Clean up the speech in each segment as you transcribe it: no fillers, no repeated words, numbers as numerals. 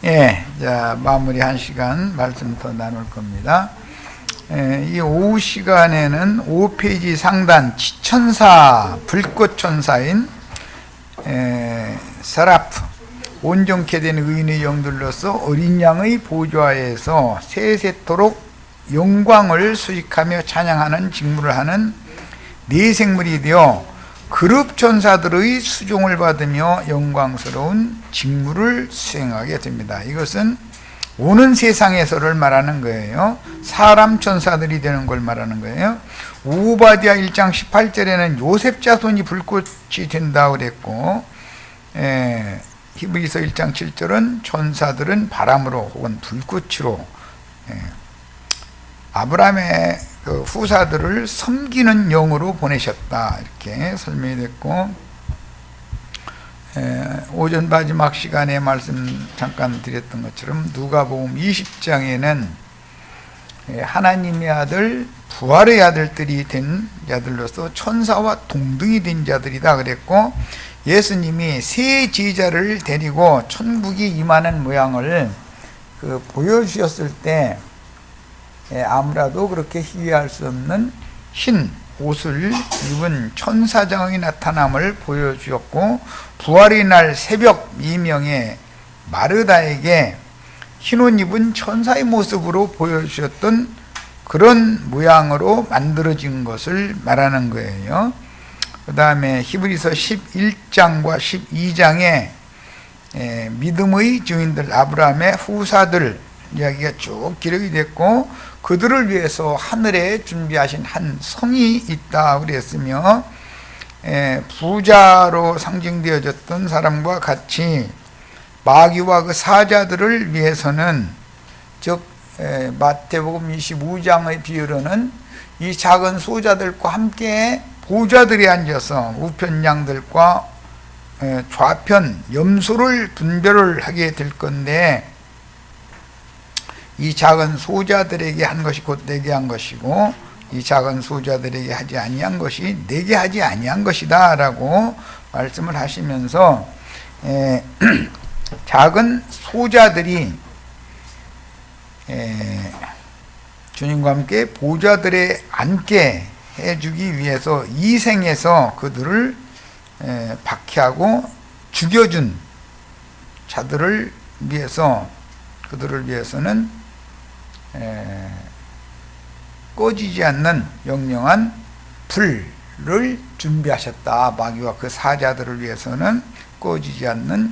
예, 자, 마무리 1시간 말씀 더 나눌 겁니다. 이 오후 시간에는 5페이지 상단 지천사, 불꽃천사인 사라프, 온전케 된 의인의 영들로서 어린 양의 보좌에서 세세토록 영광을 수식하며 찬양하는 직무를 하는 네 생물이 되어 그룹 천사들의 수종을 받으며 영광스러운 직무를 수행하게 됩니다. 이것은 오는 세상에서를 말하는 거예요. 사람 천사들이 되는 걸 말하는 거예요. 오바댜 1장 18절에는 요셉 자손이 불꽃이 된다고 그랬고, 히브리서 1장 7절은 천사들은 바람으로 혹은 불꽃으로 아브라함의 그 후사들을 섬기는 영으로 보내셨다, 이렇게 설명이 됐고, 오전 마지막 시간에 말씀 잠깐 드렸던 것처럼 누가복음 20장에는 하나님의 아들, 부활의 아들들이 된 자들로서 천사와 동등이 된 자들이다 그랬고, 예수님이 세 제자를 데리고 천국이 임하는 모양을 보여주셨을 때 아무라도 그렇게 희귀할 수 없는 흰 옷을 입은 천사장의 나타남을 보여주었고, 부활의 날 새벽 이명에 마르다에게 흰 옷 입은 천사의 모습으로 보여주셨던 그런 모양으로 만들어진 것을 말하는 거예요. 그 다음에 히브리서 11장과 12장에 믿음의 증인들, 아브라함의 후사들 이야기가 쭉 기록이 됐고, 그들을 위해서 하늘에 준비하신 한 성이 있다 그랬으며, 부자로 상징되어졌던 사람과 같이 마귀와 그 사자들을 위해서는, 즉 마태복음 25장의 비유로는 이 작은 소자들과 함께 보좌들이 앉아서 우편 양들과 좌편 염소를 분별을 하게 될 건데, 이 작은 소자들에게 한 것이 곧 내게 한 것이고, 이 작은 소자들에게 하지 아니한 것이 내게 하지 아니한 것이다 라고 말씀을 하시면서, 작은 소자들이 주님과 함께 보좌들에 앉게 해주기 위해서 이 생에서 그들을 박해하고 죽여준 자들을 위해서, 그들을 위해서는 꺼지지 않는 영영한 불을 준비하셨다. 마귀와 그 사자들을 위해서는 꺼지지 않는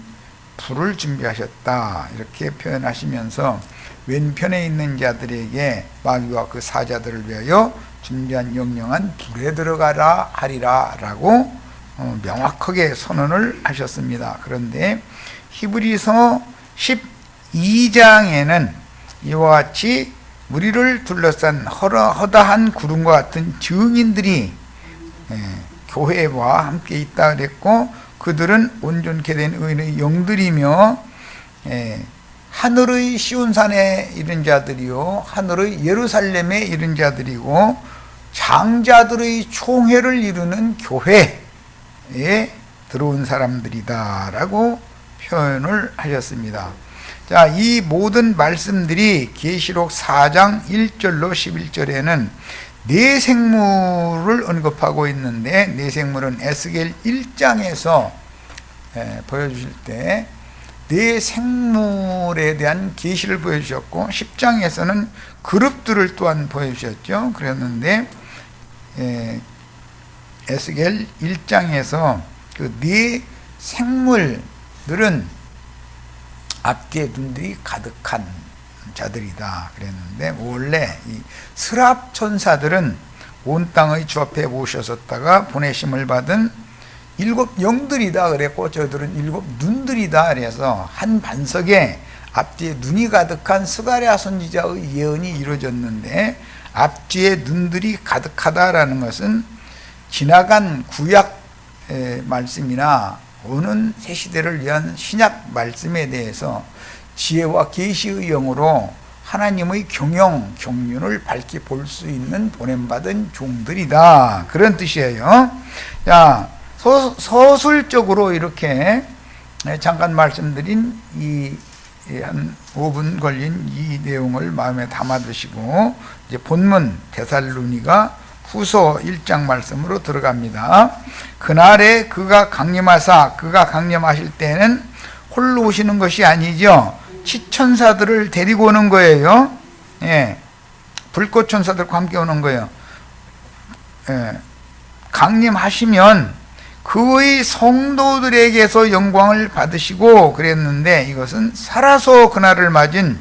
불을 준비하셨다, 이렇게 표현하시면서 왼편에 있는 자들에게 마귀와 그 사자들을 위하여 준비한 영영한 불에 들어가라 하리라 라고 명확하게 선언을 하셨습니다. 그런데 히브리서 12장에는 이와 같이 우리를 둘러싼 허다한 구름과 같은 증인들이 교회와 함께 있다 그랬고, 그들은 온전케 된 의인의 영들이며 하늘의 시온산에 이른 자들이요 하늘의 예루살렘에 이른 자들이고 장자들의 총회를 이루는 교회에 들어온 사람들이다 라고 표현을 하셨습니다. 자, 이 모든 말씀들이 계시록 4장 1절로 11절에는 네 생물을 언급하고 있는데, 네 생물은 에스겔 1장에서 보여주실 때 네 생물에 대한 계시를 보여주셨고, 10장에서는 그룹들을 또한 보여주셨죠. 그랬는데 에스겔 1장에서 그 네 생물들은 앞뒤에 눈들이 가득한 자들이다 그랬는데, 원래 이 스랍 천사들은 온 땅의 주 앞에 모셔졌다가 보내심을 받은 7 영들이다 그랬고, 저들은 7 눈들이다 그래서 한 반석에 앞뒤에 눈이 가득한 스가랴 선지자의 예언이 이루어졌는데, 앞뒤에 눈들이 가득하다라는 것은 지나간 구약 말씀이나 오는 새 시대를 위한 신약 말씀에 대해서 지혜와 계시의 영으로 하나님의 경영, 경륜을 밝히 볼 수 있는 보냄받은 종들이다, 그런 뜻이에요. 자, 서술적으로 이렇게 잠깐 말씀드린 이 한 5분 걸린 이 내용을 마음에 담아두시고 이제 본문 데살로니가 후서 1장 말씀으로 들어갑니다. 그날에 그가 강림하실 때는 홀로 오시는 것이 아니죠. 치천사들을 데리고 오는 거예요. 예, 불꽃 천사들과 함께 오는 거예요. 예, 강림하시면 그의 성도들에게서 영광을 받으시고 그랬는데, 이것은 살아서 그날을 맞은,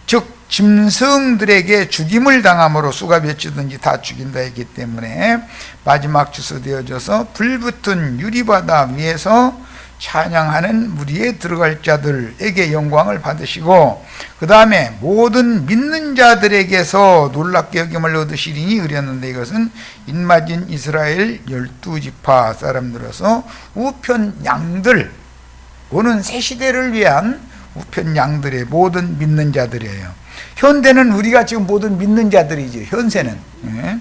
즉 짐승들에게 죽임을 당함으로 수가 몇 주든지 다 죽인다 했기 때문에 마지막 주소 되어져서 불붙은 유리바다 위에서 찬양하는 무리에 들어갈 자들에게 영광을 받으시고, 그 다음에 모든 믿는 자들에게서 놀랍게 여김을 얻으시리니 그랬는데, 이것은 인맞은 이스라엘 12지파 사람들로서 우편 양들, 오는 새 시대를 위한 우편 양들의 모든 믿는 자들이에요. 현대는 우리가 지금 모든 믿는 자들이죠. 현세는. 예.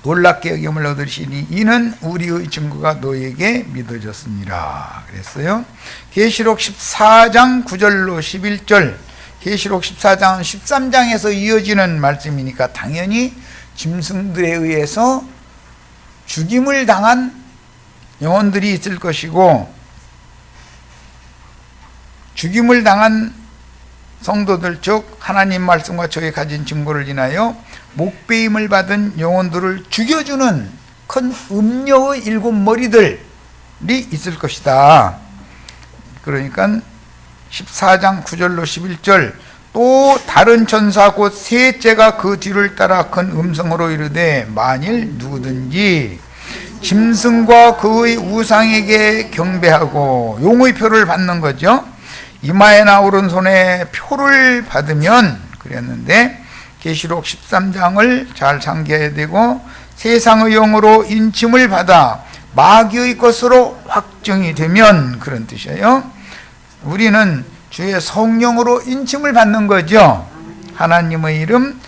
놀랍게 여김을 얻으시니 이는 우리의 증거가 너에게 믿어졌습니다. 그랬어요. 계시록 14장 9절로 11절, 계시록 14장 13장에서 이어지는 말씀이니까 당연히 짐승들에 의해서 죽임을 당한 영혼들이 있을 것이고, 죽임을 당한 성도들, 즉 하나님 말씀과 저의 가진 증거를 인하여 목배임을 받은 영혼들을 죽여주는 큰 음녀의 7머리들이 있을 것이다. 그러니까 14장 9절로 11절, 또 다른 천사 곧 셋째가 그 뒤를 따라 큰 음성으로 이르되 만일 누구든지 짐승과 그의 우상에게 경배하고 용의 표를 받는 거죠. 이마에나 오른손에 표를 받으면 그랬는데, 계시록 13장을 잘 상기해야 되고, 세상의 영으로 인침을 받아 마귀의 것으로 확정이 되면, 그런 뜻이에요. 우리는 주의 성령으로 인침을 받는 거죠. 하나님의 이름,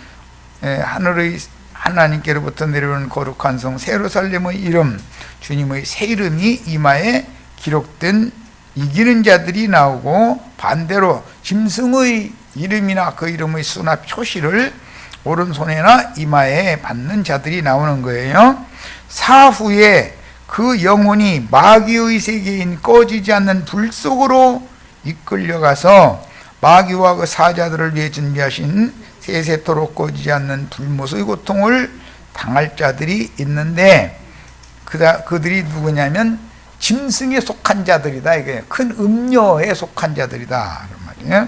하늘의 하나님께로부터 내려오는 거룩한 성 예루살렘의 이름, 주님의 새 이름이 이마에 기록된 이기는 자들이 나오고, 반대로 짐승의 이름이나 그 이름의 수나 표시를 오른손에나 이마에 받는 자들이 나오는 거예요. 사후에 그 영혼이 마귀의 세계인 꺼지지 않는 불 속으로 이끌려가서 마귀와 그 사자들을 위해 준비하신 세세토록 꺼지지 않는 불못의 고통을 당할 자들이 있는데, 그들이 누구냐면 짐승에 속한 자들이다. 이게 큰 음녀에 속한 자들이다. 그런 말이에요.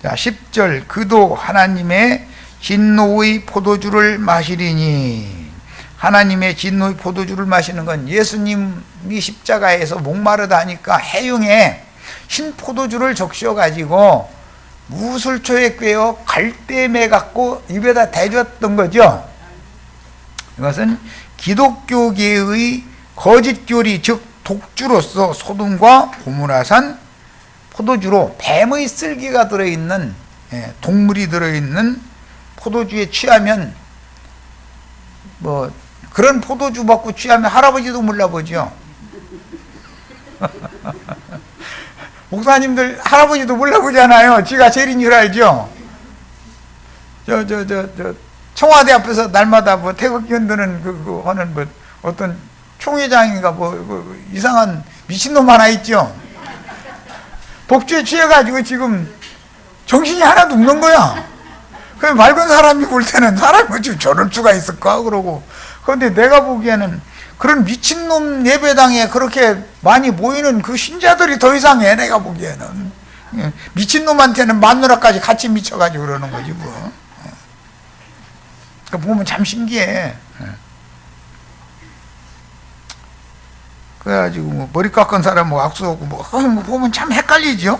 자, 10절, 그도 하나님의 진노의 포도주를 마시리니. 하나님의 진노의 포도주를 마시는 건 예수님이 십자가에서 목마르다 하니까 해용에 흰 포도주를 적셔 가지고 무술초에 꿰어 갈대매 갖고 입에다 대줬던 거죠. 이것은 기독교계의 거짓 교리, 즉 독주로서 소돔과 고모라산 포도주로 뱀의 쓸개가 들어있는, 동물이 들어있는 포도주에 취하면, 뭐 그런 포도주 먹고 취하면 할아버지도 몰라보죠. 목사님들 할아버지도 몰라보잖아요. 지가 제일인 줄 알죠. 청와대 앞에서 날마다 뭐 태극기 흔드는 그 하는 뭐 어떤 총회장인가 뭐 이상한 미친놈 하나 있죠. 복주에 취해가지고 지금 정신이 하나도 없는 거야. 그 맑은 사람이 볼 때는 사람이 어찌 저럴 수가 있을까 그러고, 그런데 내가 보기에는 그런 미친놈 예배당에 그렇게 많이 모이는 그 신자들이 더 이상해. 내가 보기에는 미친놈한테는 마누라까지 같이 미쳐가지고 그러는 거지 뭐. 그러니까 보면 참 신기해. 그래가지고 뭐 머리 깎은 사람 뭐 악수하고 뭐 보면 참 헷갈리죠.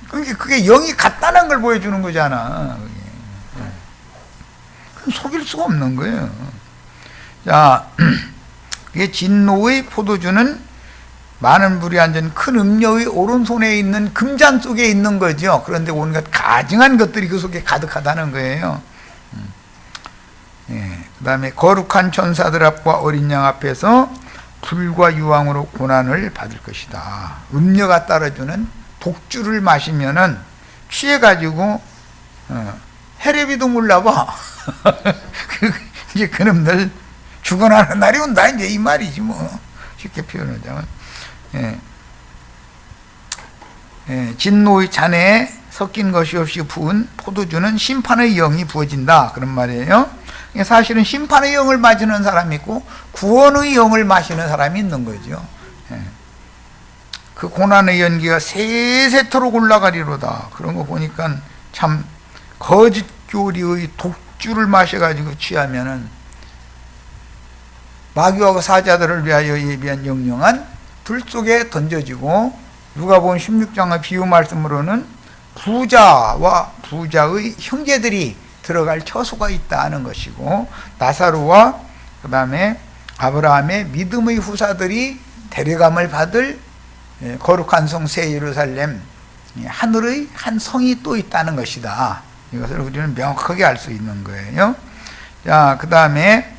그게 영이 같다는 걸 보여주는 거잖아. 속일 수가 없는 거예요. 자, 그게 진노의 포도주는 많은 불이 앉은 큰 음녀의 오른손에 있는 금잔 속에 있는 거죠. 그런데 온갖 가증한 것들이 그 속에 가득하다는 거예요. 그 다음에 거룩한 천사들 앞과 어린 양 앞에서 불과 유황으로 고난을 받을 것이다. 음녀가 따라주는 독주를 마시면은 취해가지고 해레비도 몰라봐. 이제 그놈들 죽어나는 날이 온다 이제 이 말이지 뭐. 쉽게 표현하자면 진노의 잔에 섞인 것이 없이 부은 포도주는 심판의 영이 부어진다 그런 말이에요. 사실은 심판의 영을 마시는 사람이 있고 구원의 영을 마시는 사람이 있는 거죠. 그 고난의 연기가 세세토록 올라가리로다. 그런 거 보니까 참 거짓 교리의 독주를 마셔가지고 취하면은 마귀와 사자들을 위하여 예비한 영영한 불 속에 던져지고, 누가복음 16장의 비유 말씀으로는 부자와 부자의 형제들이 들어갈 처소가 있다는 것이고, 나사로와 그 다음에 아브라함의 믿음의 후사들이 데려감을 받을 거룩한 성 새 예루살렘, 하늘의 한 성이 또 있다는 것이다. 이것을 우리는 명확하게 알 수 있는 거예요. 자, 그 다음에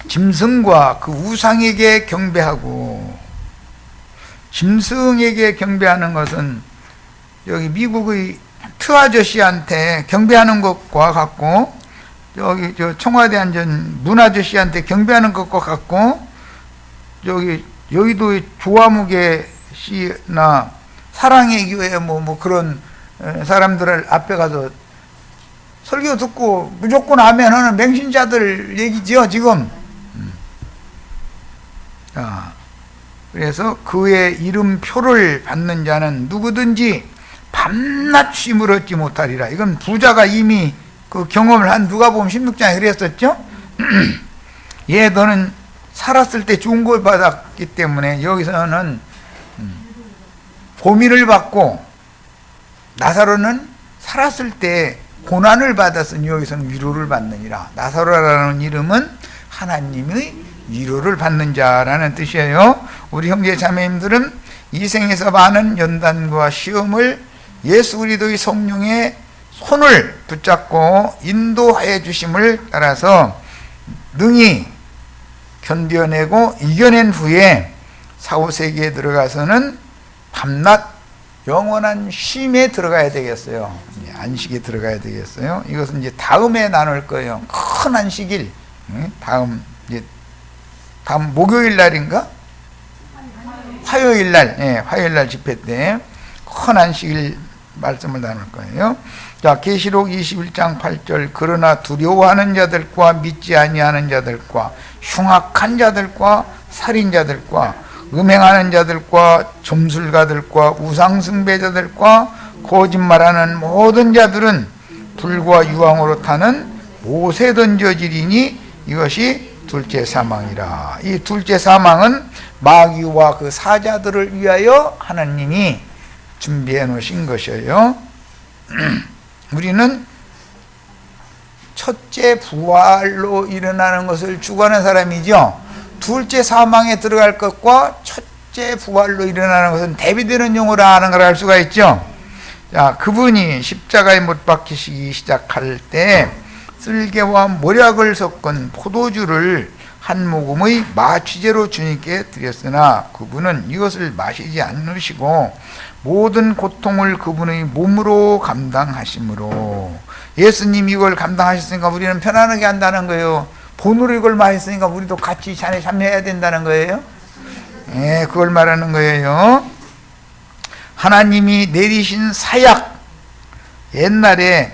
짐승과 그 우상에게 경배하고, 짐승에게 경배하는 것은 여기 미국의 트 아저씨한테 경배하는 것과 같고, 여기 저 청와대 앉은 문 아저씨한테 경배하는 것과 같고, 여기 여의도의 조화무게 씨나 사랑의 교회 뭐 그런 사람들 앞에 가서 설교 듣고 무조건 아멘 하는 맹신자들 얘기죠 지금. 그래서 그의 이름표를 받는 자는 누구든지 밤낮 쉼을 얻지 못하리라. 이건 부자가 이미 그 경험을 한 누가복음 16장에 그랬었죠. 너는 살았을 때 좋은 걸 받았기 때문에 여기서는 보미를 받고, 나사로는 살았을 때 고난을 받았으니 여기서는 위로를 받느니라. 나사로라는 이름은 하나님의 위로를 받는 자라는 뜻이에요. 우리 형제 자매님들은 이 생에서 많은 연단과 시험을 예수 그리스도의 성령의 손을 붙잡고 인도하여 주심을 따라서 능히 견뎌내고 이겨낸 후에 사후세계에 들어가서는 밤낮 영원한 쉼에 들어가야 되겠어요. 안식에 들어가야 되겠어요. 이것은 이제 다음에 나눌 거예요. 큰 안식일. 다음 목요일 날인가? 화요일 날, 화요일 날 집회 때 큰 안식일 말씀을 나눌 거예요. 자, 계시록 21장 8절. 그러나 두려워하는 자들과 믿지 아니하는 자들과 흉악한 자들과 살인자들과 음행하는 자들과 점술가들과 우상숭배자들과 거짓말하는 모든 자들은 불과 유황으로 타는 못에 던져지리니 이것이 둘째 사망이라. 이 둘째 사망은 마귀와 그 사자들을 위하여 하나님이 준비해 놓으신 것이에요. 우리는 첫째 부활로 일어나는 것을 추구하는 사람이죠. 둘째 사망에 들어갈 것과 첫째 부활로 일어나는 것은 대비되는 용어로 하는 걸 알 수가 있죠. 자, 그분이 십자가에 못 박히시기 시작할 때 쓸개와 모략을 섞은 포도주를 한 모금의 마취제로 주님께 드렸으나 그분은 이것을 마시지 않으시고 모든 고통을 그분의 몸으로 감당하심으로, 예수님이 이걸 감당하셨으니까 우리는 편안하게 한다는 거예요. 본으로 이걸 마셨으니까 우리도 같이 잔에 참여해야 된다는 거예요. 그걸 말하는 거예요. 하나님이 내리신 사약, 옛날에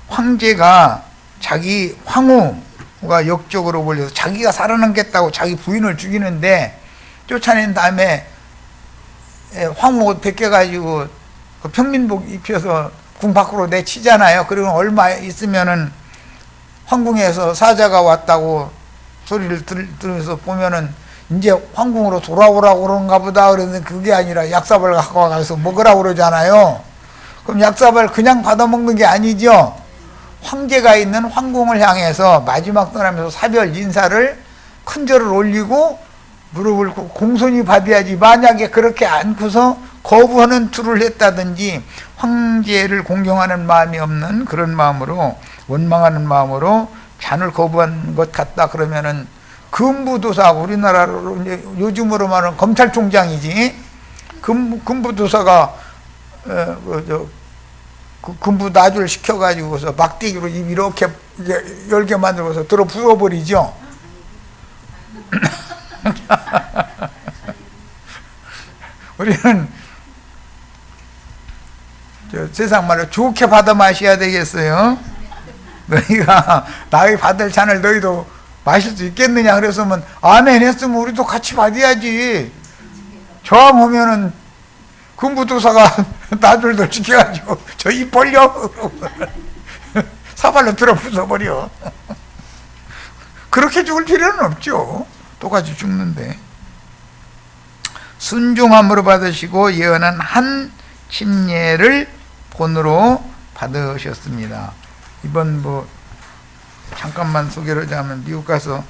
황제가 자기 황후가 역적으로 몰려서 자기가 살아남겠다고 자기 부인을 죽이는데 쫓아낸 다음에 황후 옷 벗겨가지고 그 평민복 입혀서 궁 밖으로 내치잖아요. 그리고 얼마 있으면은 황궁에서 사자가 왔다고 소리를 들으면서 보면은 이제 황궁으로 돌아오라고 그런가 보다. 그랬는데 그게 아니라 약사발 갖고 와서 먹으라고 그러잖아요. 그럼 약사발 그냥 받아먹는 게 아니죠. 황제가 있는 황궁을 향해서 마지막 떠나면서 사별 인사를 큰 절을 올리고 무릎을 꿇고 공손히 받아야지. 만약에 그렇게 않고서 거부하는 투를 했다든지 황제를 공경하는 마음이 없는 그런 마음으로, 원망하는 마음으로 잔을 거부한 것 같다 그러면은 금부도사, 우리나라로 이제 요즘으로 말하는 검찰총장이지, 금부도사가 금부 나주를 시켜가지고서 막대기로 입 이렇게 열게 만들어서 들어 부숴버리죠. 우리는 세상 말로 좋게 받아 마셔야 되겠어요. 너희가 나의 받을 잔을 너희도 마실 수 있겠느냐 그랬으면 아멘 했으면 우리도 같이 받아야지. 저항 오면은 금부도사가 나들도 지켜가지고 저 입 벌려 사발로 들어 부숴버려. 그렇게 죽을 필요는 없죠. 똑같이 죽는데. 순종함으로 받으시고 예언한 한 침례를 본으로 받으셨습니다. 이번 잠깐만 소개를 하자면 미국 가서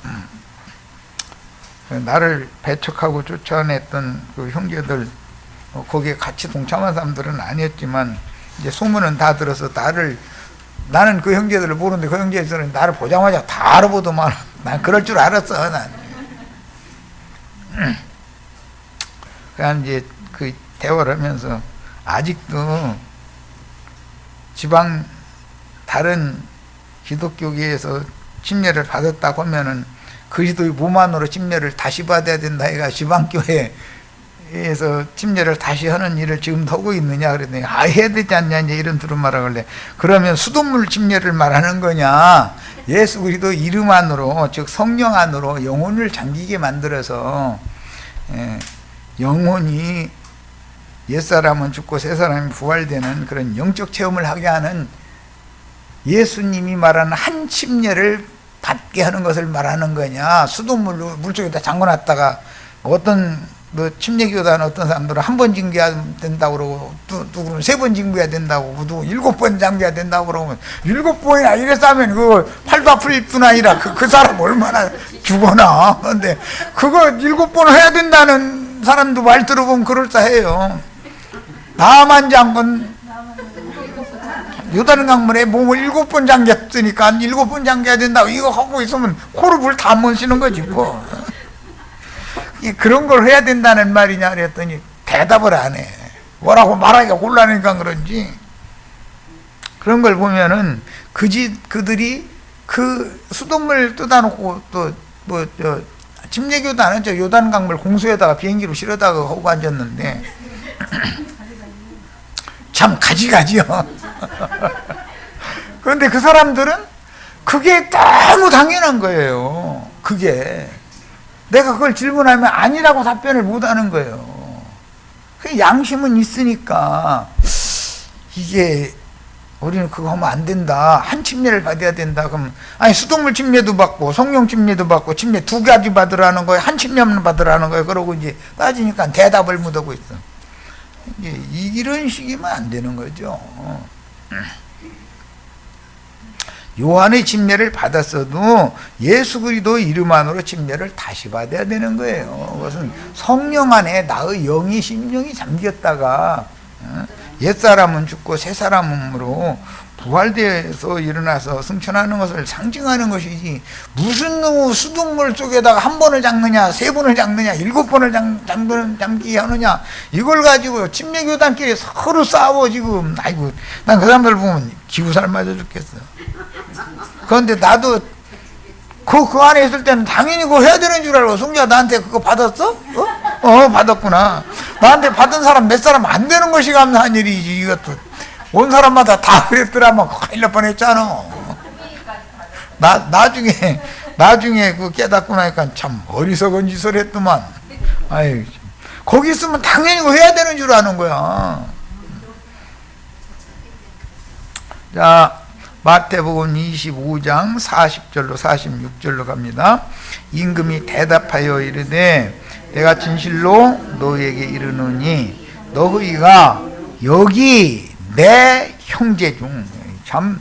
나를 배척하고 쫓아냈던 그 형제들, 거기에 같이 동참한 사람들은 아니었지만 이제 소문은 다 들어서 나는 그 형제들을 모르는데 그 형제들은 나를 보자마자 다 알아보더만. 난 그럴 줄 알았어. 난. 그냥 이제 그 대화를 하면서 아직도 지방 다른 기독교계에서 침례를 받았다고 하면은 그리스도의 몸 안으로 침례를 다시 받아야 된다. 해가 지방교회에서 침례를 다시 하는 일을 지금 하고 있느냐 그랬더니 해야 되지 않냐 이제 이런 들은 말을 하길래 그러면 수돗물 침례를 말하는 거냐. 예수 그리스도 이름 안으로 즉 성령 안으로 영혼을 잠기게 만들어서 영혼이 옛사람은 죽고 새사람이 부활되는 그런 영적 체험을 하게 하는 예수님이 말하는 한 침례를 받게 하는 것을 말하는 거냐. 수돗물로 물속에다 잠궈놨다가 어떤 침례교단 어떤 사람들은 한 번 징계해야 된다고 그러고 누구는 3번 징계해야 된다고 그러고 7번 징계해야 된다고 그러면 7번이나 이래서 하면 그 팔도 아플 뿐 아니라 그 사람 얼마나 죽어나. 근데 그거 7번 해야 된다는 사람도 말 들어보면 그럴싸해요. 나만 잠근 요단 강물에 몸을 7번 잠겼으니까 7번 잠겨야 된다고 이거 하고 있으면 코를 불 다 못 쉬는 거지 뭐. 그런 걸 해야 된다는 말이냐 그랬더니 대답을 안 해. 뭐라고 말하기가 곤란하니까 그런지. 그런 걸 보면은 그들이 그 수돗물 뜯어놓고 또 침례교단은 저 요단 강물 공수에다가 비행기로 실어다가 하고 앉았는데 참 가지가지요. 그런데 그 사람들은 그게 너무 당연한 거예요. 그게 내가 그걸 질문하면 아니라고 답변을 못하는 거예요. 그 양심은 있으니까 이게 우리는 그거 하면 안 된다. 한 침례를 받아야 된다. 그럼 아니 수돗물 침례도 받고 성령 침례도 받고 침례 2가지 받으라는 거예요. 한 침례만 받으라는 거예요. 그러고 이제 따지니까 대답을 못하고 있어. 이제 이런 식이면 안 되는 거죠. 요한의 침례를 받았어도 예수 그리스도 이름 안으로 침례를 다시 받아야 되는 거예요. 그것은 성령 안에 나의 영이 심령이 잠겼다가 옛사람은 죽고 새사람으로 부활되어서 일어나서 승천하는 것을 상징하는 것이지 무슨 수돗물 속에다가 1번을 잠그냐 3번을 잠그냐 7번을 잠기게 하느냐 이걸 가지고 침례교단끼리 서로 싸워 지금. 아이고 난 그 사람들 보면 기구살 맞아 죽겠어. 그런데 나도 그 안에 있을 때는 당연히 그거 해야 되는 줄 알고. 송자 나한테 그거 받았어? 받았구나. 나한테 받은 사람 몇 사람 안 되는 것이 감사한 일이지. 이것도 온 사람마다 다 그랬더라면 큰일 날 뻔했잖아. 나중에 그 깨닫고 나니까 참 어리석은 짓을 했더만. 아유, 거기 있으면 당연히 그거 해야 되는 줄 아는 거야. 자, 마태복음 25장 40절로 46절로 갑니다. 임금이 대답하여 이르되 내가 진실로 너희에게 이르노니 너희가 여기 내 형제 중, 참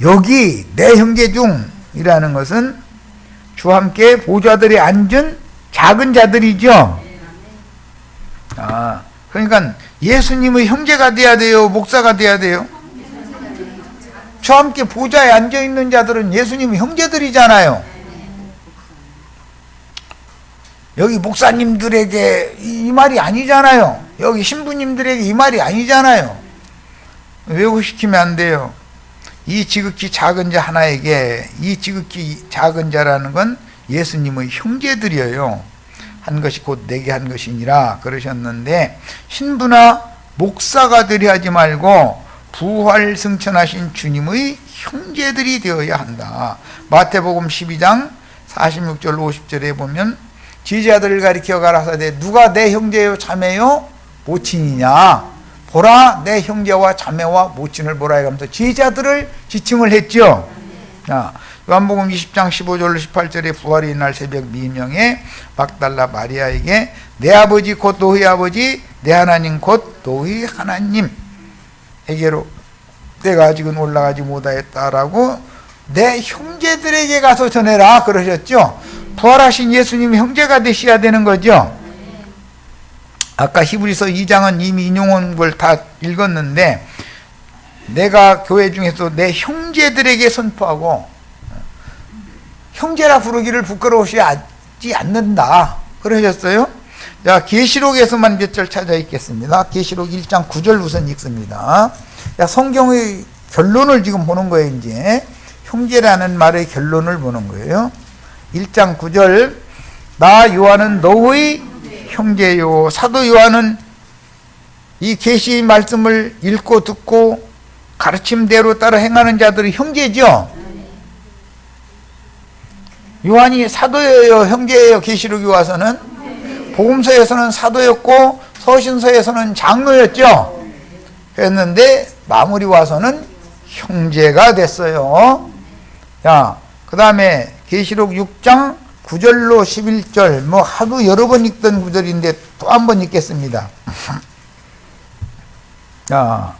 여기 내 형제 중이라는 것은 주와 함께 보좌들에 앉은 작은 자들이죠. 그러니까 예수님의 형제가 돼야 돼요, 목사가 돼야 돼요? 저와 함께 보좌에 앉아있는 자들은 예수님의 형제들이잖아요. 여기 목사님들에게 이 말이 아니잖아요. 여기 신부님들에게 이 말이 아니잖아요. 왜곡시키면 안 돼요. 이 지극히 작은 자 하나에게, 이 지극히 작은 자라는 건 예수님의 형제들이에요. 한 것이 곧 내게 한 것이니라 그러셨는데, 신부나 목사가 되려 하지 말고 부활 승천하신 주님의 형제들이 되어야 한다. 마태복음 12장 46절 50절에 보면 제자들을 가리켜 가라사대 누가 내 형제요 자매요 모친이냐, 보라 내 형제와 자매와 모친을 보라 하면서 제자들을 지칭을 했죠. 자, 요한복음 20장 15절 18절에 부활의 날 새벽 미명에 막달라 마리아에게 내 아버지 곧 너희 아버지 내 하나님 곧 너희 하나님에게로 내가 아직은 올라가지 못하였다라고 내 형제들에게 가서 전해라 그러셨죠. 부활하신 예수님 형제가 되셔야 되는 거죠. 아까 히브리서 2장은 이미 인용한 걸 다 읽었는데, 내가 교회 중에서 내 형제들에게 선포하고 형제라 부르기를 부끄러워하지 않는다 그러셨어요. 자, 계시록에서만 몇 절 찾아 읽겠습니다. 계시록 1장 9절 우선 읽습니다. 자, 성경의 결론을 지금 보는 거예요. 이제 형제라는 말의 결론을 보는 거예요. 1장 9절 나 요한은 너의 형제요. 사도 요한은 이 계시 말씀을 읽고 듣고 가르침대로 따라 행하는 자들이 형제죠. 요한이 사도예요, 형제예요? 계시록에 와서는 복음서에서는 사도였고 서신서에서는 장로였죠. 그랬는데 마무리 와서는 형제가 됐어요. 자, 그 다음에 계시록 6장 9절로 11절, 뭐 하도 여러 번 읽던 구절인데 또 한 번 읽겠습니다. 자,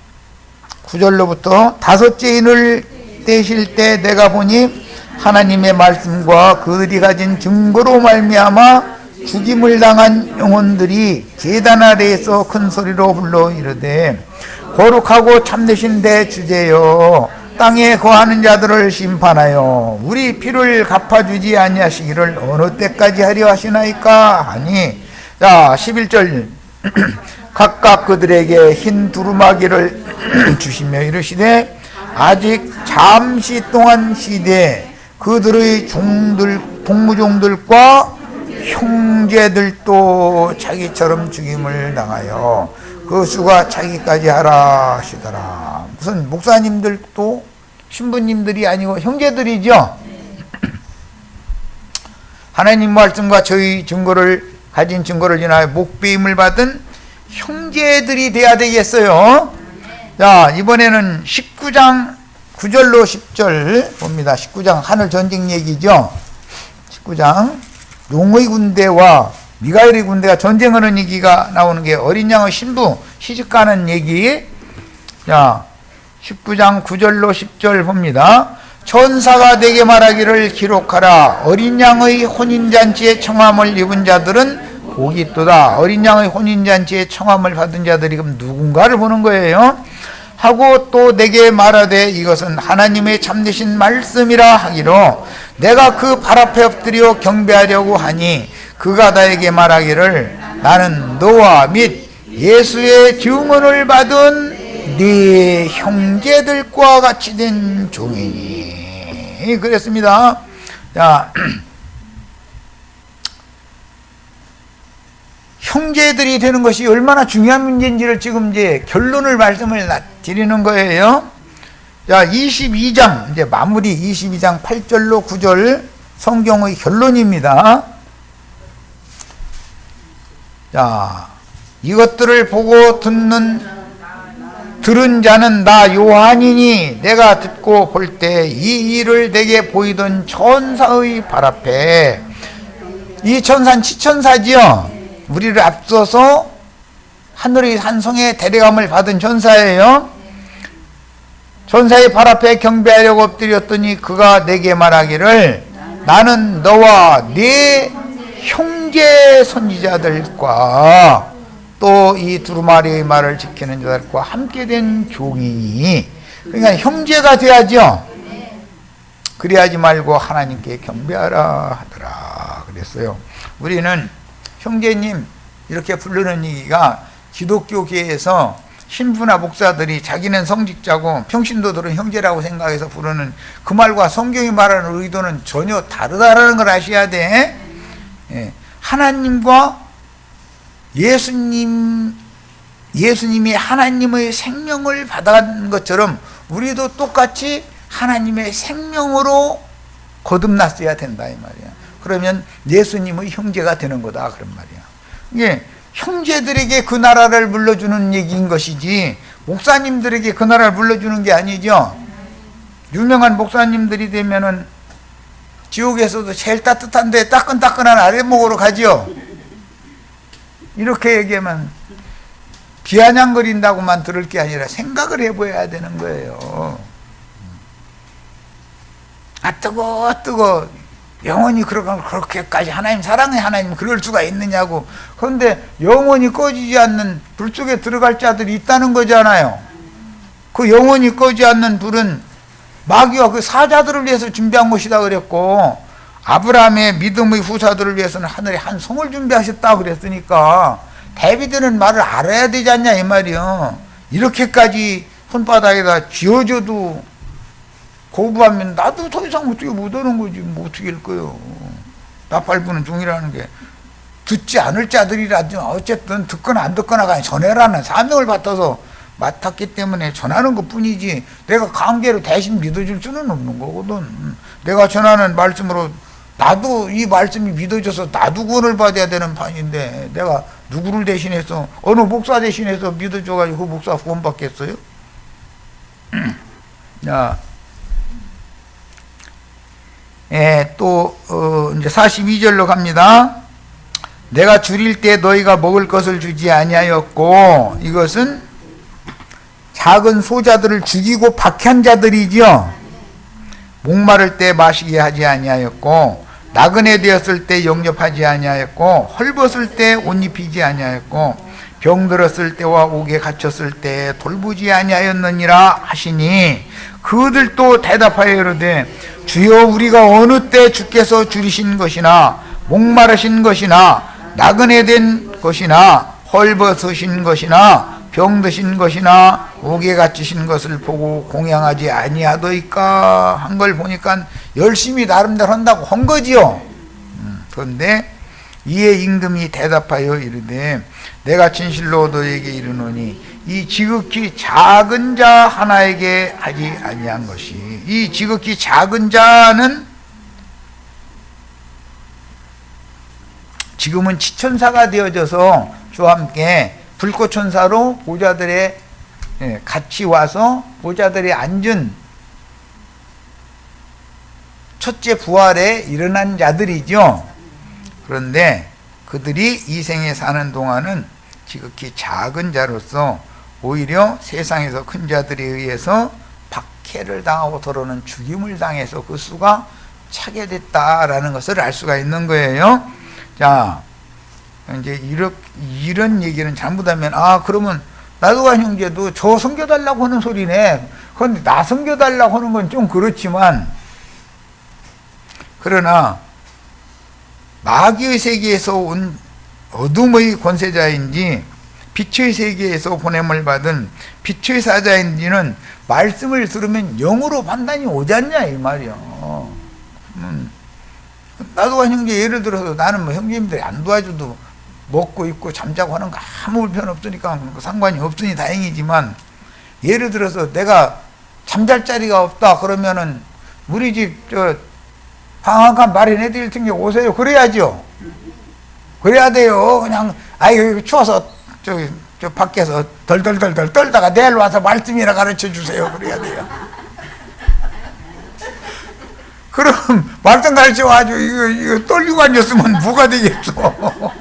9절로부터 다섯째 인을 떼실 때 내가 보니 하나님의 말씀과 그들이 가진 증거로 말미암아 죽임을 당한 영혼들이 제단 아래에서 큰 소리로 불러 이르되 거룩하고 참되신 내 주제여, 땅에 거하는 자들을 심판하여 우리 피를 갚아주지 아니하시기를 어느 때까지 하려 하시나이까 하니. 자, 11절 각각 그들에게 흰 두루마기를 주시며 이르시되 아직 잠시 동안 시되 그들의 종들 동무종들과 형제들도 자기처럼 죽임을 당하여 그 수가 차기까지 하라 하시더라. 무슨 목사님들도 신부님들이 아니고 형제들이죠. 하나님 말씀과 저희 증거를 가진 증거를 인하여 목배임을 받은 형제들이 돼야 되겠어요. 자, 이번에는 19장 9절로 10절 봅니다. 19장 하늘 전쟁 얘기죠. 19장 용의 군대와 미가엘의 군대가 전쟁하는 얘기가 나오는 게 어린 양의 신부 시집가는 얘기. 자, 19장 9절로 10절 봅니다. 천사가 내게 말하기를 기록하라. 어린 양의 혼인잔치에 청함을 입은 자들은 복이 있도다. 어린 양의 혼인잔치에 청함을 받은 자들이 그럼 누군가를 보는 거예요. 하고 또 내게 말하되 이것은 하나님의 참되신 말씀이라 하기로 내가 그 발 앞에 엎드려 경배하려고 하니 그가 나에게 말하기를 나는 너와 및 예수의 증언을 받은 네 형제들과 같이 된 종이니 그랬습니다. 자, 형제들이 되는 것이 얼마나 중요한 문제인지를 지금 이제 결론을 말씀을 드리는 거예요. 자, 22장 이제 마무리 22장 8절로 9절 성경의 결론입니다. 자, 이것들을 보고 들은 자는 나 요한이니 내가 듣고 볼 때 이 일을 내게 보이던 천사의 발 앞에, 이 천사는 치천사지요. 우리를 앞서서 하늘의 산성에 데려감을 받은 천사예요. 천사의 발 앞에 경배하려고 엎드렸더니 그가 내게 말하기를 나는 너와 네 형제 선지자들과 또 이 두루마리의 말을 지키는 자들과 함께 된 종이니. 그러니까 형제가 돼야죠. 그래야지 말고 하나님께 경배하라 하더라 그랬어요. 우리는 형제님 이렇게 부르는 얘기가 기독교계에서 신부나 목사들이 자기는 성직자고 평신도들은 형제라고 생각해서 부르는 그 말과 성경이 말하는 의도는 전혀 다르다라는 걸 아셔야 돼. 예. 하나님과 예수님이 하나님의 생명을 받아간 것처럼 우리도 똑같이 하나님의 생명으로 거듭났어야 된다 이 말이야. 그러면 예수님의 형제가 되는 거다 그런 말이야. 이게 형제들에게 그 나라를 물려주는 얘기인 것이지 목사님들에게 그 나라를 물려주는 게 아니죠. 유명한 목사님들이 되면은 지옥에서도 제일 따뜻한데 따끈따끈한 아랫목으로 가지요. 이렇게 얘기하면 비아냥거린다고만 들을 게 아니라 생각을 해봐야 되는 거예요. 아 뜨거 영원히 그렇게까지 하나님 사랑해 하나님 그럴 수가 있느냐고. 그런데 영원히 꺼지지 않는 불 속에 들어갈 자들이 있다는 거잖아요. 그 영원히 꺼지지 않는 불은 마귀와 그 사자들을 위해서 준비한 것이다 그랬고, 아브라함의 믿음의 후사들을 위해서는 하늘에 한 성을 준비하셨다 그랬으니까 다윗은 말을 알아야 되지 않냐 이 말이요. 이렇게까지 손바닥에다 쥐어줘도 거부하면 나도 더 이상 어떻게 못 하는 거지. 뭐 어떻게 할 거요. 나팔부는 종이라는 게 듣지 않을 자들이라도 어쨌든 듣거나 안 듣거나가 전해라는 사명을 받아서 맡았기 때문에 전하는 것 뿐이지 내가 강제로 대신 믿어줄 수는 없는 거거든. 내가 전하는 말씀으로 나도 이 말씀이 믿어져서 나도 구원을 받아야 되는 판인데 내가 누구를 대신해서 어느 목사 대신해서 믿어줘가지고 그 목사 구원 받겠어요? 자, 또 이제 42절로 갑니다. 내가 줄일 때 너희가 먹을 것을 주지 아니하였고, 이것은 작은 소자들을 죽이고 박해한 자들이지요. 목마를 때 마시게 하지 아니하였고, 나그네 되었을 때 영접하지 아니하였고, 헐벗을 때 옷 입히지 아니하였고, 병들었을 때와 옥에 갇혔을 때 돌보지 아니하였느니라 하시니, 그들도 대답하여 이르되 주여 우리가 어느 때 주께서 줄이신 것이나 목마르신 것이나 나그네 된 것이나 헐벗으신 것이나 병드신 것이나 옥에 갇히신 것을 보고 공양하지 아니하더이까 한 걸 보니까 열심히 나름대로 한다고 한 거지요. 그런데 이에 임금이 대답하여 이르되 내가 진실로 너에게 이르노니 이 지극히 작은 자 하나에게 하지 아니한 것이, 이 지극히 작은 자는 지금은 지천사가 되어져서 주와 함께 불꽃천사로 보좌들에 같이 와서 보좌들에 앉은 첫째 부활에 일어난 자들이죠. 그런데 그들이 이 생에 사는 동안은 지극히 작은 자로서 오히려 세상에서 큰 자들에 의해서 박해를 당하고 더러는 죽임을 당해서 그 수가 차게 됐다라는 것을 알 수가 있는 거예요. 자, 이제 이런 얘기는 잘못하면 그러면 나도관 형제도 저 섬겨달라고 하는 소리네. 그런데 나 섬겨달라고 하는 건 좀 그렇지만, 그러나 마귀의 세계에서 온 어둠의 권세자인지 빛의 세계에서 보냄을 받은 빛의 사자인지는 말씀을 들으면 영으로 판단이 오지 않냐 이 말이야. 나도관 형제 예를 들어서 나는 뭐 형제님들이 안 도와줘도 먹고 입고 잠자고 하는 거 아무 불편 없으니까 상관이 없으니 다행이지만, 예를 들어서 내가 잠잘 자리가 없다 그러면은 우리 집 방 한 칸 마련해 드릴 테니 오세요 그래야죠. 그래야 돼요. 그냥 아이고 추워서 저 밖에서 덜덜덜덜 떨다가 내일 와서 말씀이나 가르쳐 주세요 그래야 돼요. 그럼 말씀 가르쳐 가지고 이거 떨리고 앉았으면 뭐가 되겠어.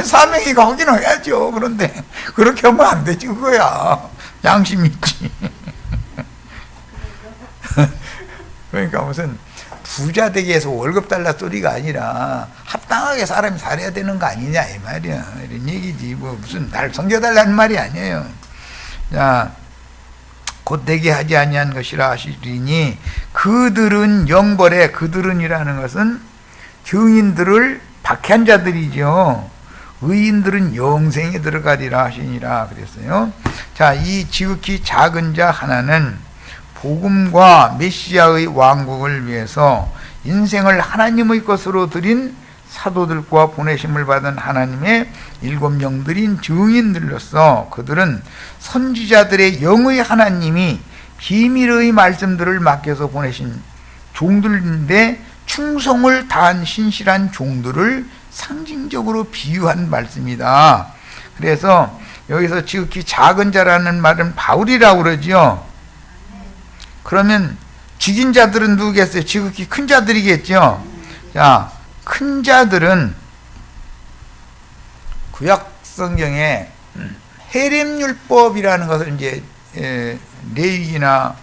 사명이 거기는 해야죠. 그런데 그렇게 하면 안 되지. 그거야 양심 있지. 그러니까 무슨 부자 되기 위해서 월급 달라 소리가 아니라 합당하게 사람이 살아야 되는 거 아니냐 이 말이야. 이런 얘기지. 뭐 무슨 날 섬겨달라는 말이 아니에요. 자, 곧 되게 하지 아니한 것이라 하시리니 그들은 영벌에, 그들은이라는 것은 증인들을 박해한 자들이죠. 의인들은 영생에 들어가리라 하시니라 그랬어요. 자, 이 지극히 작은 자 하나는 복음과 메시아의 왕국을 위해서 인생을 하나님의 것으로 드린 사도들과 보내심을 받은 하나님의 7영들인 증인들로서 그들은 선지자들의 영의 하나님이 비밀의 말씀들을 맡겨서 보내신 종들인데 충성을 다한 신실한 종들을 상징적으로 비유한 말씀이다. 그래서 여기서 지극히 작은 자라는 말은 바울이라고 그러죠. 그러면 죽인 자들은 누구겠어요? 지극히 큰 자들이겠죠. 자, 큰 자들은 구약 성경에 헤렘율법이라는 것을 이제 레위기나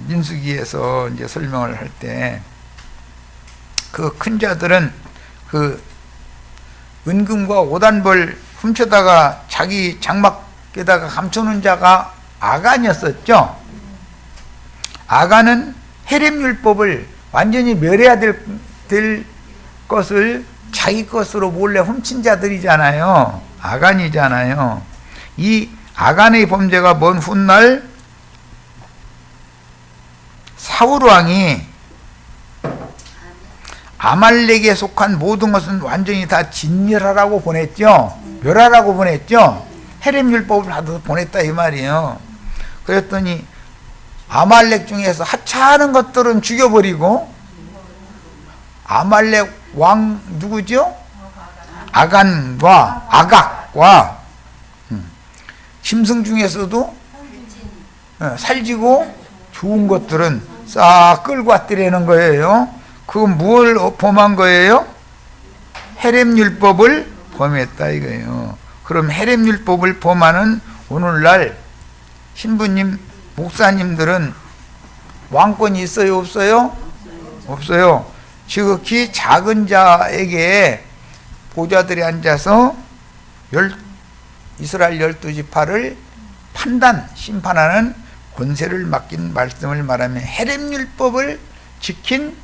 민수기에서 이제 설명을 할 때 그 큰 자들은 그 은금과 오단벌 훔쳐다가 자기 장막에다가 감춰놓은 자가 아간이었었죠. 아간은 헤렘율법을 완전히 멸해야 될 것을 자기 것으로 몰래 훔친 자들이잖아요. 아간이잖아요. 이 아간의 범죄가 먼 훗날 사울 왕이 아말렉에 속한 모든 것은 완전히 다 진멸하라고 보냈죠. 멸하라고 보냈죠. 헤렘율법을 받아서 보냈다 이 말이에요. 그랬더니 아말렉 중에서 하찮은 것들은 죽여버리고 아말렉 왕 누구죠? 아간과 아각과 짐승 중에서도 살지고 좋은 것들은 싹 끌고 왔더라는 거예요. 그건 뭘 범한 거예요? 헤렘율법을 범했다 이거예요. 그럼 헤렘율법을 범하는 오늘날 신부님, 목사님들은 왕권이 있어요, 없어요? 없어요. 지극히 작은 자에게 보좌들이 앉아서 이스라엘 12지파를 심판하는 권세를 맡긴 말씀을 말하면 헤렘율법을 지킨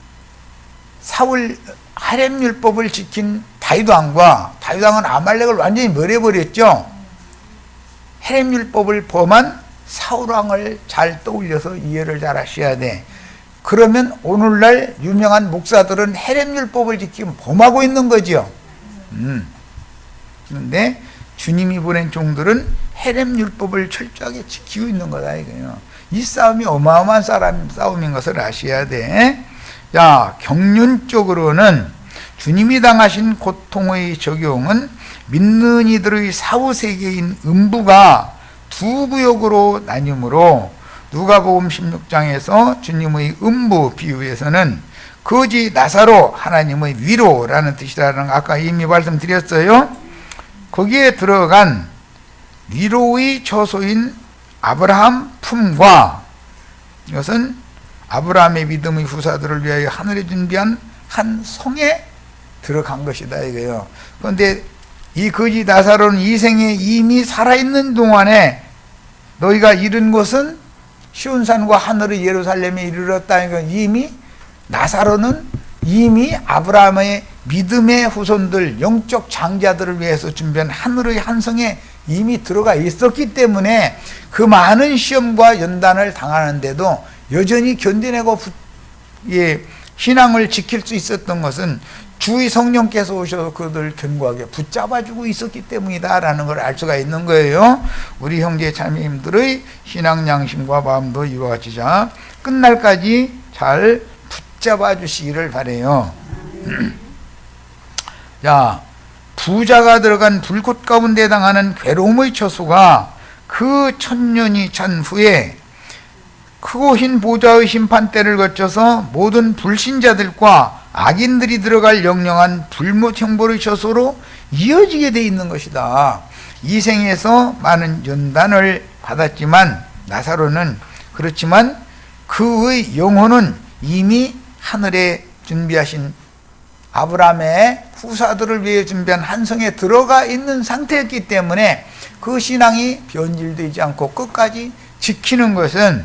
헤렘율법을 지킨 다윗 왕은 아말렉을 완전히 멸해버렸죠. 헤렘율법을 범한 사울 왕을 잘 떠올려서 이해를 잘 하셔야 돼. 그러면 오늘날 유명한 목사들은 헤렘율법을 지키면 범하고 있는 거죠. 그런데 주님이 보낸 종들은 헤렘율법을 철저하게 지키고 있는 거다 이거예요. 이 싸움이 어마어마한 싸움인 것을 아셔야 돼. 자, 경륜적으로는 주님이 당하신 고통의 적용은 믿는 이들의 사후세계인 음부가 두 구역으로 나뉘므로 누가복음 16장에서 주님의 음부 비유에서는 거지 나사로 하나님의 위로라는 뜻이라는 거 아까 이미 말씀드렸어요. 거기에 들어간 위로의 처소인 아브라함 품과 이것은 아브라함의 믿음의 후사들을 위하여 하늘에 준비한 한 성에 들어간 것이다 이거예요. 그런데 이 거지 나사로는 이 생에 이미 살아있는 동안에 너희가 이룬 것은 시온산과 하늘의 예루살렘에 이르렀다. 이미 나사로는 이미 아브라함의 믿음의 후손들, 영적 장자들을 위해서 준비한 하늘의 한 성에 이미 들어가 있었기 때문에 그 많은 시험과 연단을 당하는데도 여전히 견뎌내고 신앙을 지킬 수 있었던 것은 주의 성령께서 오셔서 그들을 견고하게 붙잡아주고 있었기 때문이다라는 걸 알 수가 있는 거예요. 우리 형제 자매님들의 신앙 양심과 마음도 이와 같이 자 끝날까지 잘 붙잡아 주시기를 바라요. 자, 부자가 들어간 불꽃 가운데 당하는 괴로움의 처소가 그 1000년이 찬 후에 크고 흰 보좌의 심판대를 거쳐서 모든 불신자들과 악인들이 들어갈 영영한 불못 형벌의 처소로 이어지게 돼 있는 것이다. 이 생에서 많은 연단을 받았지만 나사로는 그렇지만 그의 영혼은 이미 하늘에 준비하신 아브라함의 후사들을 위해 준비한 한 성에 들어가 있는 상태였기 때문에 그 신앙이 변질되지 않고 끝까지 지키는 것은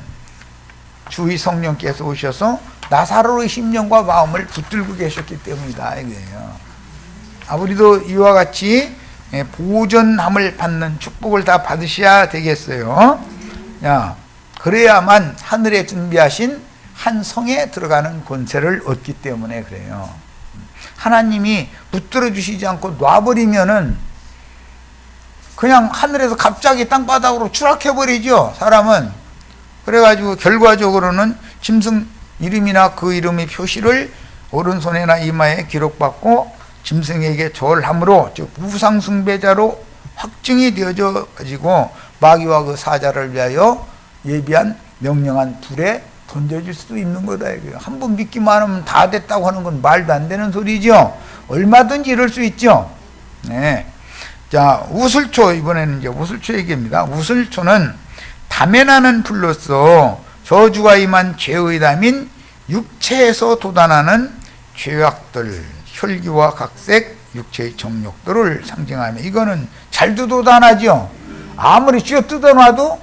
주의 성령께서 오셔서 나사로의 심령과 마음을 붙들고 계셨기 때문이다 이거예요. 우리도 이와 같이 보존함을 받는 축복을 다 받으셔야 되겠어요. 그래야만 하늘에 준비하신 한 성에 들어가는 권세를 얻기 때문에 그래요. 하나님이 붙들어 주시지 않고 놔버리면은 그냥 하늘에서 갑자기 땅바닥으로 추락해버리죠, 사람은. 그래가지고 결과적으로는 짐승 이름이나 그 이름의 표시를 오른손이나 이마에 기록받고 짐승에게 절함으로, 즉 우상숭배자로 확증이 되어져 가지고 마귀와 그 사자를 위하여 예비한 명령한 불에 던져질 수도 있는 거다. 한 번 믿기만 하면 다 됐다고 하는 건 말도 안 되는 소리죠. 얼마든지 이럴 수 있죠. 네. 자, 우슬초, 이번에는 이제 우슬초 얘기입니다. 우슬초는 담에 나는 불로서 저주가 임한 죄의 담인 육체에서 돋아나는 죄악들, 혈기와 각색, 육체의 정욕들을 상징하며, 이거는 잘도 돋아나죠. 아무리 쥐어 뜯어놔도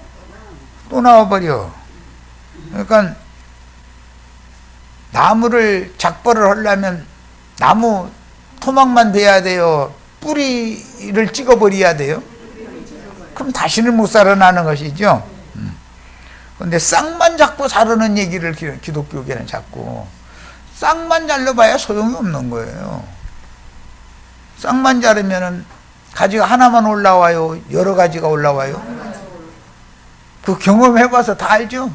또 나와버려. 그러니까 나무를 작벌을 하려면 나무 토막만 돼야 돼요? 뿌리를 찍어버려야 돼요? 그럼 다시는 못 살아나는 것이죠. 그런데 싹만 잡고 자르는 얘기를 기독교계는 자꾸, 싹만 잘라봐야 소용이 없는 거예요. 싹만 자르면은 가지가 하나만 올라와요? 여러 가지가 올라와요? 그 경험해봐서 다 알죠?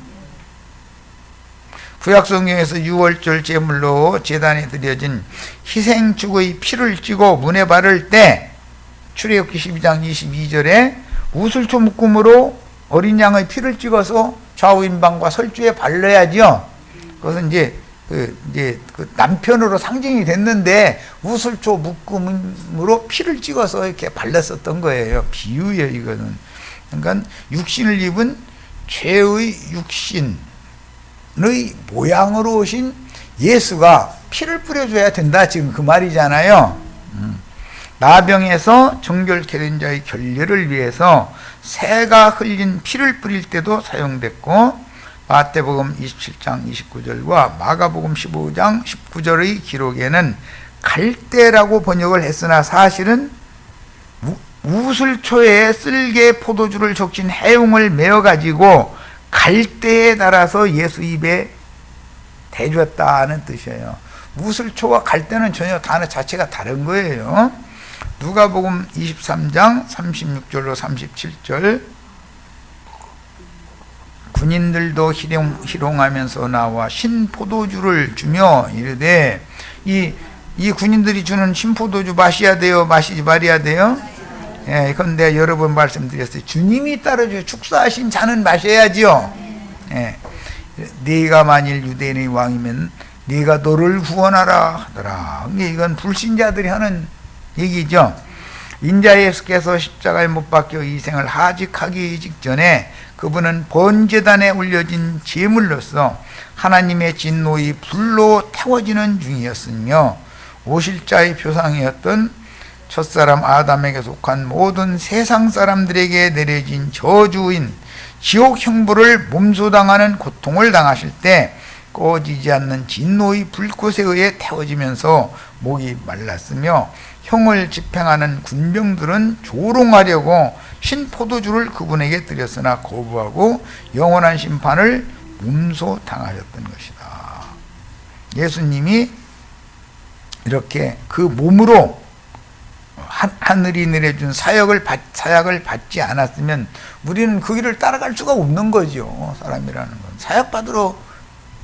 구약성경에서 유월절 제물로 제단에 드려진 희생축의 피를 찌고 문에 바를 때, 출애굽기 12장 22절에 우슬초 묶음으로 어린 양의 피를 찍어서 좌우인방과 설주에 발라야죠. 그것은 이제 그 남편으로 상징이 됐는데 우슬초 묶음으로 피를 찍어서 이렇게 발랐었던 거예요. 비유예요, 이거는. 그러니까 육신을 입은 죄의 육신의 모양으로 오신 예수가 피를 뿌려줘야 된다, 지금 그 말이잖아요. 나병에서 정결케 된 자의 결례를 위해서 새가 흘린 피를 뿌릴 때도 사용됐고, 마태복음 27장 29절과 마가복음 15장 19절의 기록에는 갈대라고 번역을 했으나 사실은 우슬초에 쓸개 포도주를 적신 해웅을 메어 가지고 갈대에 달아서 예수 입에 대주었다는 뜻이에요. 우슬초와 갈대는 전혀 단어 자체가 다른 거예요. 누가복음 23장 36절로 37절, 군인들도 희롱하면서 나와 신포도주를 주며 이르되, 이 군인들이 주는 신포도주 마셔야 돼요, 마시지 말아야 돼요? 예, 이건 내가 여러 번 말씀드렸어요. 주님이 따르죠. 축사하신 잔은 마셔야지요. 예, 네가 만일 유대인의 왕이면 네가 너를 구원하라 하더라. 이건 불신자들이 하는 얘기죠. 인자 예수께서 십자가에 못 박혀 이 생을 하직하기 직전에 그분은 번제단에 올려진 제물로서 하나님의 진노의 불로 태워지는 중이었으며, 오실 자의 표상이었던 첫사람 아담에게 속한 모든 세상 사람들에게 내려진 저주인 지옥 형벌을 몸소당하는 고통을 당하실 때 꺼지지 않는 진노의 불꽃에 의해 태워지면서 목이 말랐으며, 형을 집행하는 군병들은 조롱하려고 신포도주를 그분에게 드렸으나 거부하고 영원한 심판을 몸소 당하셨던 것이다. 예수님이 이렇게 그 몸으로 하늘이 내려준 사역을 받지 않았으면 우리는 그 길을 따라갈 수가 없는 거죠. 사람이라는 건 사역받으러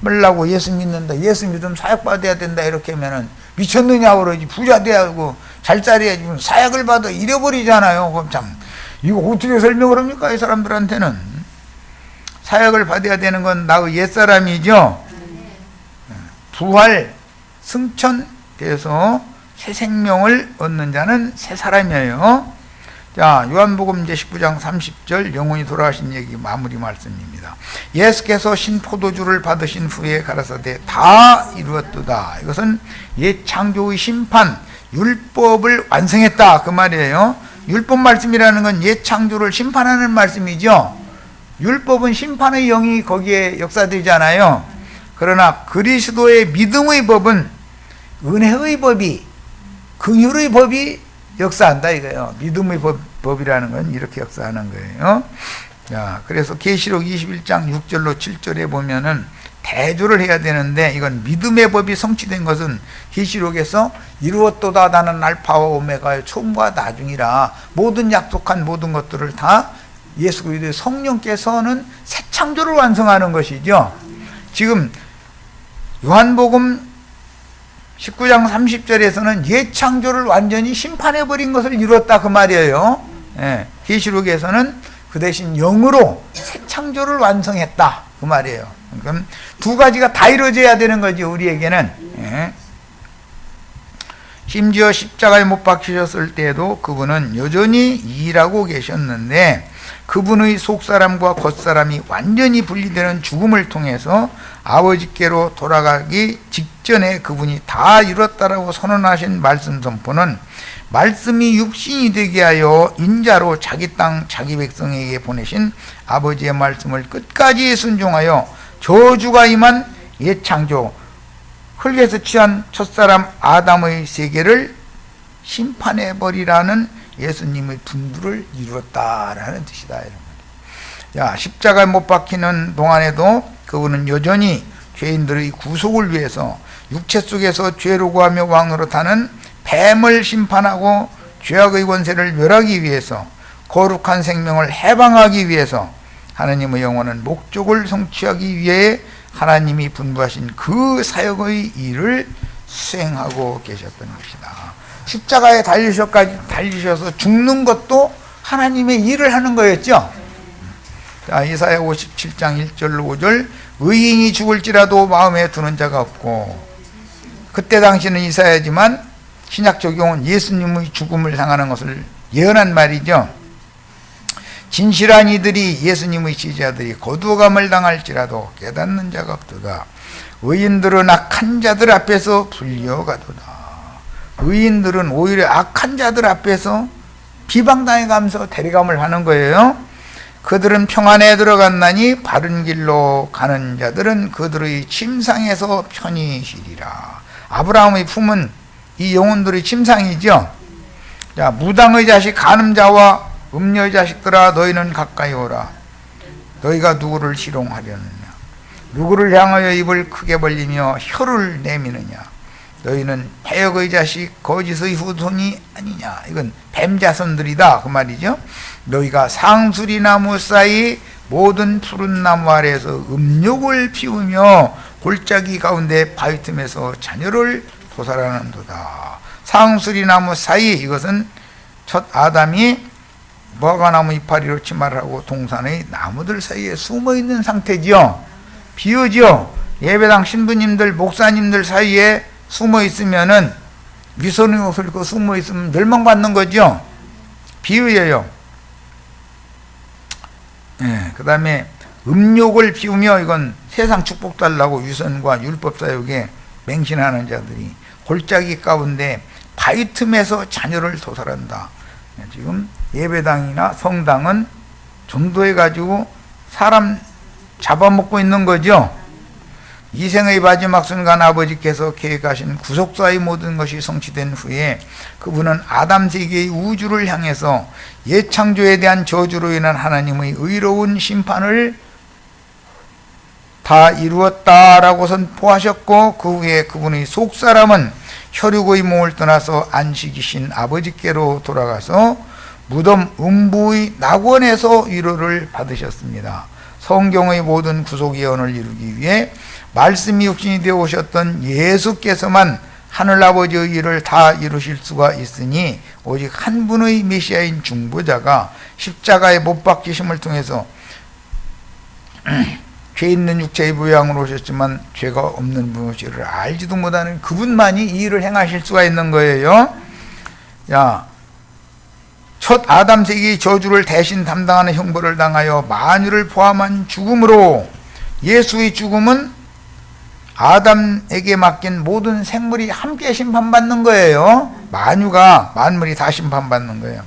말라고 예수 믿는다, 예수 믿으면 사역받아야 된다, 이렇게 하면은 미쳤느냐고 그러지. 부자 돼야 하고 잘 살아야지. 사역을 받아 잃어버리잖아요. 그럼 참 이거 어떻게 설명을 합니까, 이 사람들한테는? 사역을 받아야 되는 건 나의 옛사람이죠. 부활 승천돼서 새 생명을 얻는 자는 새 사람이에요. 자, 요한복음 이제 19장 30절, 영혼이 돌아가신 얘기 마무리 말씀입니다. 예수께서 신포도주를 받으신 후에 가라사대 다 이루었도다. 이것은 옛 창조의 심판, 율법을 완성했다, 그 말이에요. 율법 말씀이라는 건 옛 창조를 심판하는 말씀이죠. 율법은 심판의 영이 거기에 역사되잖아요. 그러나 그리스도의 믿음의 법은 은혜의 법이 긍휼의 법이 역사한다 이거예요. 믿음의 법이라는 건 이렇게 역사하는 거예요. 자, 그래서 계시록 21장 6절로 7절에 보면은 대조를 해야 되는데, 이건 믿음의 법이 성취된 것은 계시록에서 이루었도다 나는 알파와 오메가의 처음과 나중이라, 모든 약속한 모든 것들을 다 예수 그리스도의 성령께서는 새 창조를 완성하는 것이죠. 지금 요한복음 19장 30절에서는 옛 창조를 완전히 심판해버린 것을 이루었다 그 말이에요. 예, 계시록에서는 그 대신 영으로 새 창조를 완성했다 그 말이에요. 그러니까 두 가지가 다 이루어져야 되는 거지 우리에게는. 예. 심지어 십자가에 못 박히셨을 때에도 그분은 여전히 일하고 계셨는데, 그분의 속사람과 겉사람이 완전히 분리되는 죽음을 통해서 아버지께로 돌아가기 직전에 그분이 다 이뤘다라고 선언하신 말씀 선포는 말씀이 육신이 되게 하여 인자로 자기 땅 자기 백성에게 보내신 아버지의 말씀을 끝까지 순종하여 저주가 임한 옛 창조, 흙에서 취한 첫사람 아담의 세계를 심판해버리라는 예수님의 분부를 이루었다라는 뜻이다. 이런 거죠. 자, 십자가에 못 박히는 동안에도 그분은 여전히 죄인들의 구속을 위해서 육체 속에서 죄로 구하며 왕으로 타는 뱀을 심판하고 죄악의 권세를 멸하기 위해서, 거룩한 생명을 해방하기 위해서 하나님의 영원한 목적을 성취하기 위해 하나님이 분부하신 그 사역의 일을 수행하고 계셨던 것이다. 십자가에 달리셔서 죽는 것도 하나님의 일을 하는 거였죠. 자, 이사야 57장 1절 5절 의인이 죽을지라도 마음에 두는 자가 없고, 그때 당시는 이사야지만 신약 적용은 예수님의 죽음을 당하는 것을 예언한 말이죠. 진실한 이들이, 예수님의 지지자들이 거두감을 당할지라도 깨닫는 자가 없도다. 의인들은 악한 자들 앞에서 불려가도다. 의인들은 오히려 악한 자들 앞에서 비방당해가면서 대리감을 하는 거예요. 그들은 평안에 들어갔나니 바른 길로 가는 자들은 그들의 침상에서 편히 쉬리라. 아브라함의 품은 이 영혼들의 침상이죠. 자, 무당의 자식 간음자와 음녀의 자식들아, 너희는 가까이 오라. 너희가 누구를 희롱하려느냐? 누구를 향하여 입을 크게 벌리며 혀를 내미느냐? 너희는 패역의 자식 거짓의 후손이 아니냐? 이건 뱀자손들이다 그 말이죠. 너희가 상수리 나무 사이 모든 푸른 나무 아래에서 음욕을 피우며 골짜기 가운데 바위 틈에서 자녀를 도살하는도다. 상수리 나무 사이, 이것은 첫 아담이 무화과나무 이파리로 치마를 하고 동산의 나무들 사이에 숨어있는 상태지요. 비유죠. 예배당 신부님들 목사님들 사이에 숨어있으면은, 위선의 옷을 입고 숨어있으면 멸망받는 거죠. 비유예요. 예, 그 다음에 음욕을 피우며, 이건 세상 축복 달라고 위선과 율법 사역에 맹신하는 자들이 골짜기 가운데 바위 틈에서 자녀를 도살한다. 지금 예배당이나 성당은 전도해가지고 사람 잡아먹고 있는 거죠. 이생의 마지막 순간 아버지께서 계획하신 구속사의 모든 것이 성취된 후에 그분은 아담 세계의 우주를 향해서 옛 창조에 대한 저주로 인한 하나님의 의로운 심판을 다 이루었다라고 선포하셨고, 그 후에 그분의 속사람은 혈육의 몸을 떠나서 안식이신 아버지께로 돌아가서 무덤 음부의 낙원에서 위로를 받으셨습니다. 성경의 모든 구속 예언을 이루기 위해 말씀이 육신이 되어 오셨던 예수께서만 하늘아버지의 일을 다 이루실 수가 있으니, 오직 한 분의 메시아인 중보자가 십자가에 못 박히심을 통해서 죄 있는 육체의 모양으로 오셨지만 죄가 없는 분의 죄를 알지도 못하는 그분만이 이 일을 행하실 수가 있는 거예요. 야, 첫 아담 세계의 저주를 대신 담당하는 형벌을 당하여 만유를 포함한 죽음으로, 예수의 죽음은 아담에게 맡긴 모든 생물이 함께 심판받는 거예요. 만물이 다 심판받는 거예요.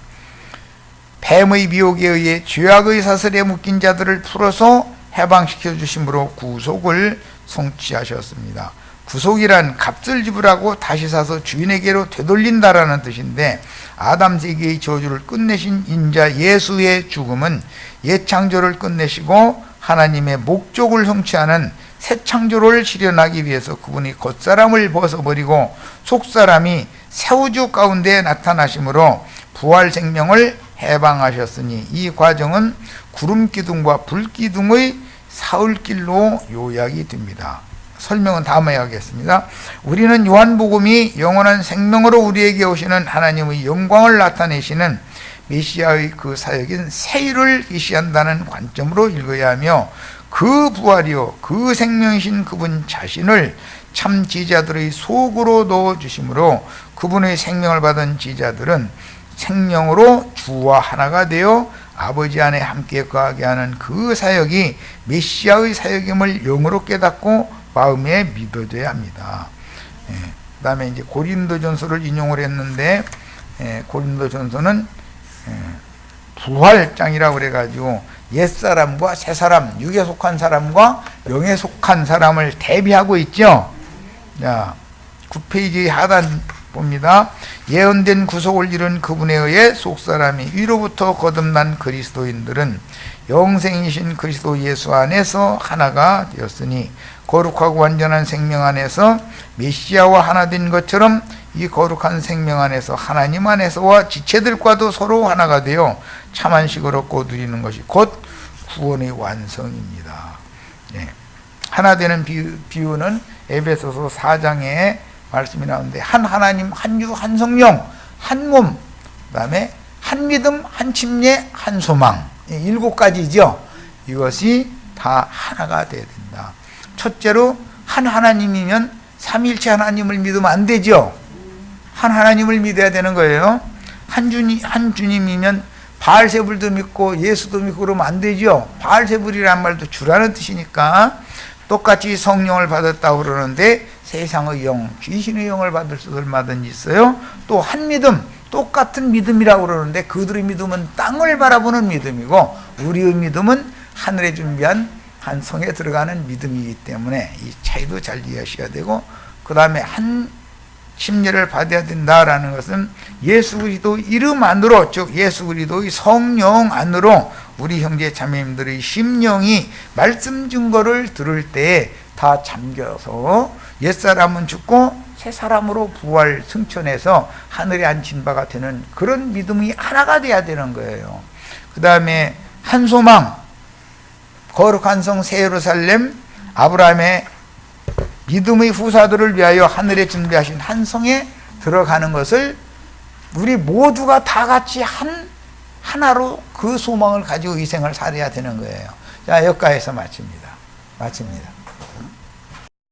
뱀의 미혹에 의해 죄악의 사슬에 묶인 자들을 풀어서 해방시켜 주심으로 구속을 성취하셨습니다. 구속이란 값을 지불하고 다시 사서 주인에게로 되돌린다라는 뜻인데, 아담 세계의 저주를 끝내신 인자 예수의 죽음은 옛 창조를 끝내시고 하나님의 목적을 성취하는 새 창조를 실현하기 위해서 그분이 겉사람을 벗어버리고 속사람이 새우주 가운데 나타나심으로 부활 생명을 해방하셨으니, 이 과정은 구름기둥과 불기둥의 사흘길로 요약이 됩니다. 설명은 다음에 하겠습니다. 우리는 요한복음이 영원한 생명으로 우리에게 오시는 하나님의 영광을 나타내시는 메시아의 그 사역인 세일을 계시한다는 관점으로 읽어야 하며, 그 부활이요 그 생명이신 그분 자신을 참 지자들의 속으로 넣어주심으로 그분의 생명을 받은 지자들은 생명으로 주와 하나가 되어 아버지 안에 함께 거하게 하는 그 사역이 메시아의 사역임을 영으로 깨닫고 마음에 믿어져야 합니다. 그 다음에 이제 고린도전서를 인용을 했는데, 고린도전서는 부활장이라고 그래가지고 옛사람과 새사람, 육에 속한 사람과 영에 속한 사람을 대비하고 있죠. 자, 9페이지 하단 봅니다. 예언된 구속을 이룬 그분에 의해 속사람이 위로부터 거듭난 그리스도인들은 영생이신 그리스도 예수 안에서 하나가 되었으니, 거룩하고 완전한 생명 안에서 메시아와 하나 된 것처럼 이 거룩한 생명 안에서 하나님 안에서와 지체들과도 서로 하나가 되어 참 안식을 얻고 누리는 것이 곧 구원의 완성입니다. 네. 하나 되는 비유는 에베소서 4장에 말씀이 나오는데, 한 하나님, 한 유, 한 성령, 한 몸, 그 다음에 한 믿음, 한 침례, 한 소망, 7가지죠. 이것이 다 하나가 되어야 된다. 첫째로 한 하나님이면 삼위일체 하나님을 믿으면 안 되죠. 한 하나님을 믿어야 되는 거예요. 한 주님이면 바알세불도 믿고 예수도 믿고 그러면 안 되죠. 바알세불이란 말도 주라는 뜻이니까. 똑같이 성령을 받았다고 그러는데 세상의 영, 귀신의 영을 받을 수도 얼마든지 있어요. 또 한 믿음, 똑같은 믿음이라고 그러는데 그들의 믿음은 땅을 바라보는 믿음이고 우리의 믿음은 하늘에 준비한 한 성에 들어가는 믿음이기 때문에 이 차이도 잘 이해하셔야 되고, 그 다음에 한 침례를 받아야 된다라는 것은 예수 그리스도 이름 안으로, 즉 예수 그리스도의 성령 안으로 우리 형제 자매님들의 심령이 말씀 증거를 들을 때 다 잠겨서 옛사람은 죽고 새사람으로 부활 승천해서 하늘에 앉힌 바가 되는 그런 믿음이 하나가 돼야 되는 거예요. 그 다음에 한 소망, 거룩한 성 새 예루살렘, 아브라함의 믿음의 후사들을 위하여 하늘에 준비하신 한 성에 들어가는 것을 우리 모두가 다 같이 하나로 그 소망을 가지고 이 생을 살아야 되는 거예요. 자, 여기까지서 마칩니다.